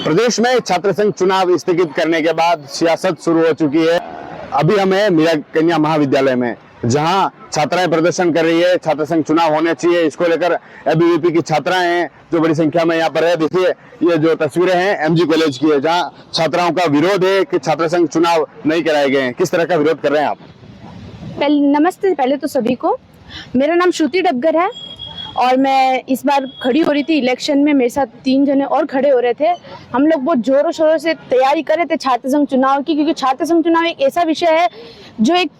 प्रदेश में छात्र संघ चुनाव स्थगित करने के बाद सियासत शुरू हो चुकी है। अभी हम हैं मीरा कन्या महाविद्यालय में, जहां छात्राएं प्रदर्शन कर रही है। छात्र संघ चुनाव होने चाहिए, इसको लेकर एबीवीपी की छात्राएं हैं जो बड़ी संख्या में यहाँ पर है। देखिए ये जो तस्वीरें हैं एमजी कॉलेज की है, जहां छात्राओं का विरोध है कि छात्र संघ चुनाव नहीं कराए गए हैं। किस तरह का विरोध कर रहे हैं आप? नमस्ते पहले तो सभी को। मेरा नाम श्रुति डबगर है और मैं इस बार खड़ी हो रही थी इलेक्शन में। मेरे साथ 3 जने और खड़े हो रहे थे। हम लोग बहुत जोरों शोरों से तैयारी कर रहे थे छात्र संघ चुनाव की, क्योंकि छात्र संघ चुनाव एक ऐसा विषय है जो एक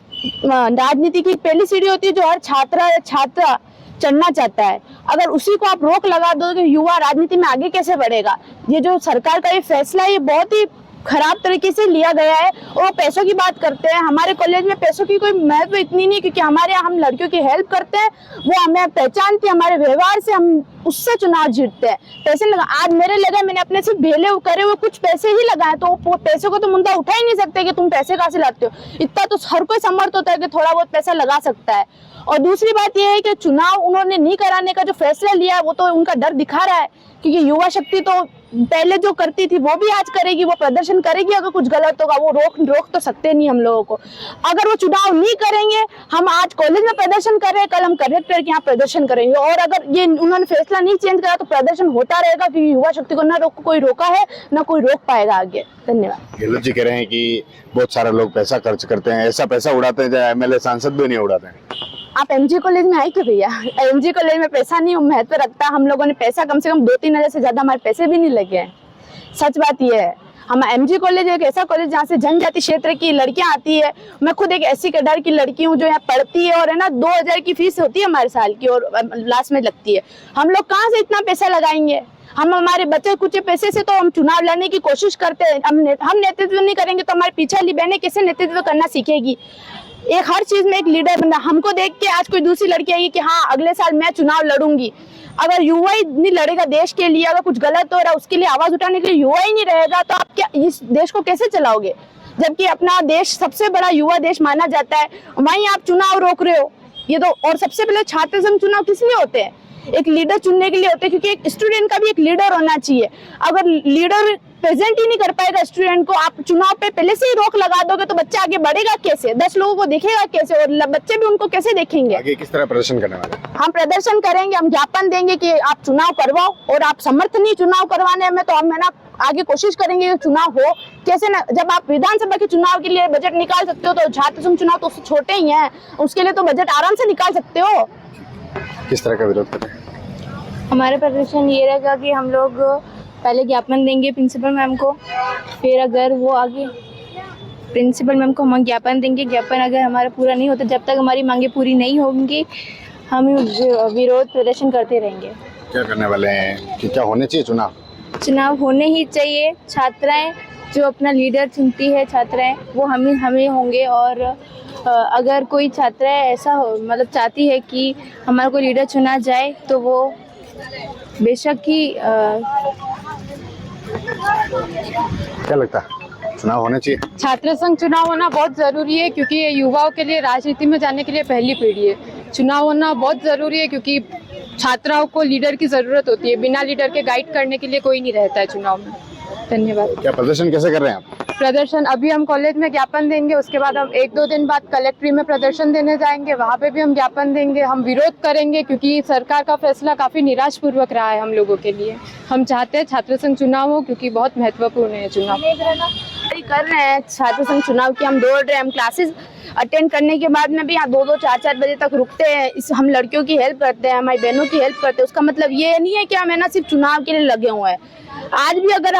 राजनीति की पहली सीढ़ी होती है जो हर छात्रा या छात्रा चढ़ना चाहता है। अगर उसी को आप रोक लगा दो तो युवा राजनीति में आगे कैसे बढ़ेगा? ये जो सरकार का ये फैसला है ये बहुत ही खराब तरीके से लिया गया है। और पैसों की बात करते हैं। हमारे कॉलेज में पैसों की कोई महत्व इतनी नहीं, क्योंकि हमारे यहाँ हम लड़कियों की हेल्प करते हैं, वो हमें पहचानती है, हमारे व्यवहार से हम उससे चुनाव जीतते हैं। पैसे लगा आज मेरे लगा, मैंने अपने से भेले करे हुए कुछ पैसे ही लगाए, तो पैसे को तो मुद्दा उठा ही नहीं सकते कि तुम पैसे कहाँ से लाते हो। इतना तो हर कोई समर्थ होता है कि थोड़ा बहुत पैसा लगा सकता है। और दूसरी बात यह है कि चुनाव उन्होंने नहीं कराने का जो फैसला लिया है वो तो उनका डर दिखा रहा है, क्योंकि युवा शक्ति तो पहले जो करती थी वो भी आज करेगी, वो प्रदर्शन करेगी। अगर कुछ गलत होगा वो रोक तो सकते नहीं हम लोगों को। अगर वो चुनाव नहीं करेंगे, हम आज कॉलेज में प्रदर्शन कर रहे हैं, कल हम कलेक्टर के यहाँ प्रदर्शन करेंगे। और अगर ये उन्होंने फैसला नहीं चेंज करा तो प्रदर्शन होता रहेगा, क्योंकि युवा शक्ति को न कोई रोका है न कोई रोक पाएगा आगे। धन्यवाद। गहलोत जी कह रहे हैं कि बहुत सारे लोग पैसा खर्च करते हैं, ऐसा पैसा उड़ाते हैं जो एमएलए सांसद भी नहीं उड़ाते हैं। आप एमजी कॉलेज में आए क्यों भैया? एमजी कॉलेज में पैसा नहीं महत्व रखता। हम लोगों ने पैसा कम से कम 2-3 हज़ार से ज्यादा हमारे पैसे भी नहीं लगे हैं। सच बात ये है। हम एमजी कॉलेज एक ऐसा कॉलेज जहाँ से जनजाति क्षेत्र की लड़कियां आती है। मैं खुद एक एससी कैडर की लड़की हूँ जो यहाँ पढ़ती है, और है ना 2000 की फीस होती है हमारे साल की, और लास्ट में लगती है। हम लोग कहाँ से इतना पैसा लगाएंगे? हम हमारे बच्चे कुछ पैसे से तो हम चुनाव लड़ने की कोशिश करते हैं। हम नेतृत्व नहीं करेंगे तो हमारी पीछे वाली बहनें कैसे नेतृत्व करना सीखेगी? एक हर चीज में एक लीडर बनना। हमको देख के आज कोई दूसरी लड़की आएगी कि हाँ अगले साल मैं चुनाव लड़ूंगी। अगर युवा ही नहीं लड़ेगा देश के लिए, अगर कुछ गलत हो रहा है उसके लिए आवाज उठाने के लिए युवा ही नहीं रहेगा, तो आप क्या इस देश को कैसे चलाओगे? जबकि अपना देश सबसे बड़ा युवा देश माना जाता है, वहीं आप चुनाव रोक रहे हो। ये तो, और सबसे पहले छात्र संघ चुनाव किस लिए होते हैं? एक लीडर चुनने के लिए होते हैं, क्योंकि एक स्टूडेंट का भी एक लीडर होना चाहिए। अगर लीडर प्रेजेंट ही नहीं कर पाएगा स्टूडेंट को, आप चुनाव पे पहले से ही रोक लगा दोगे तो बच्चा आगे बढ़ेगा कैसे? 10 लोगों को देखेगा कैसे? और बच्चे भी उनको कैसे देखेंगे? आगे किस तरह प्रदर्शन करने वाले? हम प्रदर्शन करेंगे, हम ज्ञापन देंगे कि आप चुनाव करवाओ, और आप समर्थ नहीं चुनाव करवाने में तो हम है ना आगे कोशिश करेंगे कि चुनाव हो। कैसे ना, जब आप विधानसभा के चुनाव के लिए बजट निकाल सकते हो तो छात्र संघ चुनाव तो उससे छोटे ही हैं, उसके लिए तो बजट आराम से निकाल सकते हो। किस तरह का विरोध कर रहे हैं? हमारा प्रदर्शन ये रहेगा कि हम लोग पहले ज्ञापन देंगे प्रिंसिपल मैम को, फिर अगर वो आगे प्रिंसिपल मैम को हम ज्ञापन देंगे। ज्ञापन अगर हमारा पूरा नहीं होता, जब तक हमारी मांगे पूरी नहीं होंगी हम विरोध प्रदर्शन करते रहेंगे। क्या करने वाले हैं कि क्या होने चाहिए चुनाव? चुनाव होने ही चाहिए। छात्राएं जो अपना लीडर चुनती है, छात्राएं वो हमें होंगे। और अगर कोई छात्राएं ऐसा मतलब चाहती है कि हमारा कोई लीडर चुना जाए तो वो बेशक ही क्या लगता है चुनाव होने चाहिए? छात्र संघ चुनाव होना बहुत जरूरी है, क्योंकि ये युवाओं के लिए राजनीति में जाने के लिए पहली पीढ़ी है। चुनाव होना बहुत जरूरी है क्योंकि छात्राओं को लीडर की जरूरत होती है। बिना लीडर के गाइड करने के लिए कोई नहीं रहता है चुनाव में। धन्यवाद। क्या प्रदर्शन कैसे कर रहे हैं आप? प्रदर्शन अभी हम कॉलेज में ज्ञापन देंगे, उसके बाद हम 1-2 दिन बाद कलेक्ट्री में प्रदर्शन देने जाएंगे, वहाँ पे भी हम ज्ञापन देंगे। हम विरोध करेंगे क्योंकि सरकार का फैसला काफी निराशपूर्वक रहा है हम लोगों के लिए। हम चाहते हैं छात्र संघ चुनाव हो, क्योंकि बहुत महत्वपूर्ण है चुनाव। कर रहे हैं छात्र संघ चुनाव की, हम दौड़ रहे हैं। हम क्लासेस अटेंड करने के बाद में भी यहाँ 2-2, 4-4 बजे तक रुकते हैं। हम लड़कियों की हेल्प करते हैं, हमारी बहनों की हेल्प करते हैं। उसका मतलब ये नहीं है कि हम है ना सिर्फ चुनाव के लिए लगे हुए हैं। आज भी अगर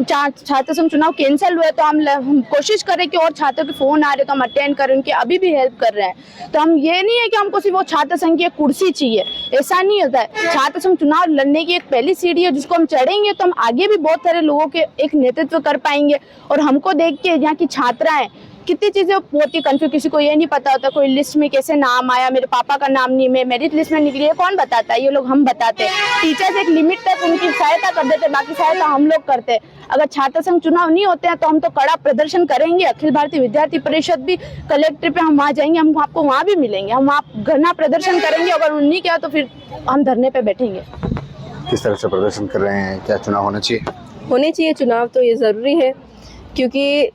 छात्र संघ चुनाव कैंसिल हुए तो हम कोशिश करें कि और छात्रों के फोन आ रहे तो हम अटेंड करें, उनके अभी भी हेल्प कर रहे हैं। तो हम ये नहीं है कि हमको सिर्फ वो छात्र संघ की एक कुर्सी चाहिए, ऐसा नहीं होता है। छात्र संघ चुनाव लड़ने की एक पहली सीढ़ी है, जिसको हम चढ़ेंगे तो हम आगे भी बहुत सारे लोगों के एक नेतृत्व कर पाएंगे। और हमको देख के यहाँ की छात्राएं कितनी चीजें होती कंफ्यूज, किसी को ये नहीं पता होता कोई लिस्ट में कैसे नाम आया, मेरे पापा का नाम नहीं, मैं मेरिट लिस्ट में निकली है, कौन बताता है? ये लोग हम बताते हैं। टीचर्स एक लिमिट तक उनकी सहायता कर देते, बाकी सहायता हम लोग करते हैं। अगर छात्र संघ चुनाव नहीं होते हैं तो हम तो कड़ा प्रदर्शन करेंगे। अखिल भारतीय विद्यार्थी परिषद भी कलेक्टर पे हम वहाँ जाएंगे, हम आपको वहाँ भी मिलेंगे, हम वहाँ घना प्रदर्शन करेंगे। अगर नहीं किया तो फिर हम धरने पे बैठेंगे। किस तरह से प्रदर्शन कर रहे हैं? क्या चुनाव होना चाहिए? होने चाहिए चुनाव, तो ये ज़रूरी है क्योंकि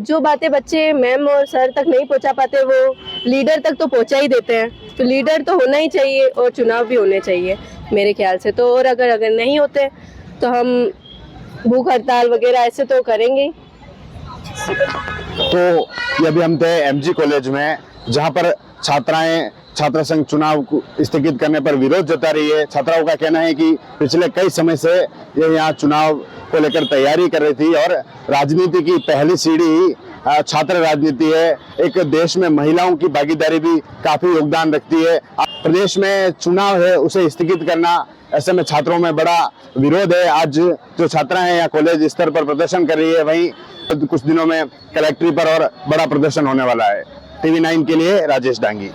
जो बातें बच्चे मैम और सर तक नहीं पहुंचा पाते वो लीडर तक तो पहुंचा ही देते हैं। तो लीडर तो होना ही चाहिए और चुनाव भी होने चाहिए मेरे ख्याल से। तो और अगर नहीं होते तो हम भूख हड़ताल वगैरह ऐसे तो करेंगे ही। तो ये अभी हम थे एमजी कॉलेज में, जहां पर छात्राएं छात्र संघ चुनाव को स्थगित करने पर विरोध जता रही है। छात्राओं का कहना है कि पिछले कई समय से ये यहाँ चुनाव को लेकर तैयारी कर रही थी और राजनीति की पहली सीढ़ी छात्र राजनीति है। एक देश में महिलाओं की भागीदारी भी काफी योगदान रखती है। प्रदेश में चुनाव है उसे स्थगित करना, ऐसे में छात्रों में बड़ा विरोध है। आज जो छात्राएं यहाँ कॉलेज स्तर पर प्रदर्शन कर रही है, वहीं कुछ दिनों में कलेक्ट्री पर और बड़ा प्रदर्शन होने वाला है। टीवी 9 के लिए राजेश डांगी।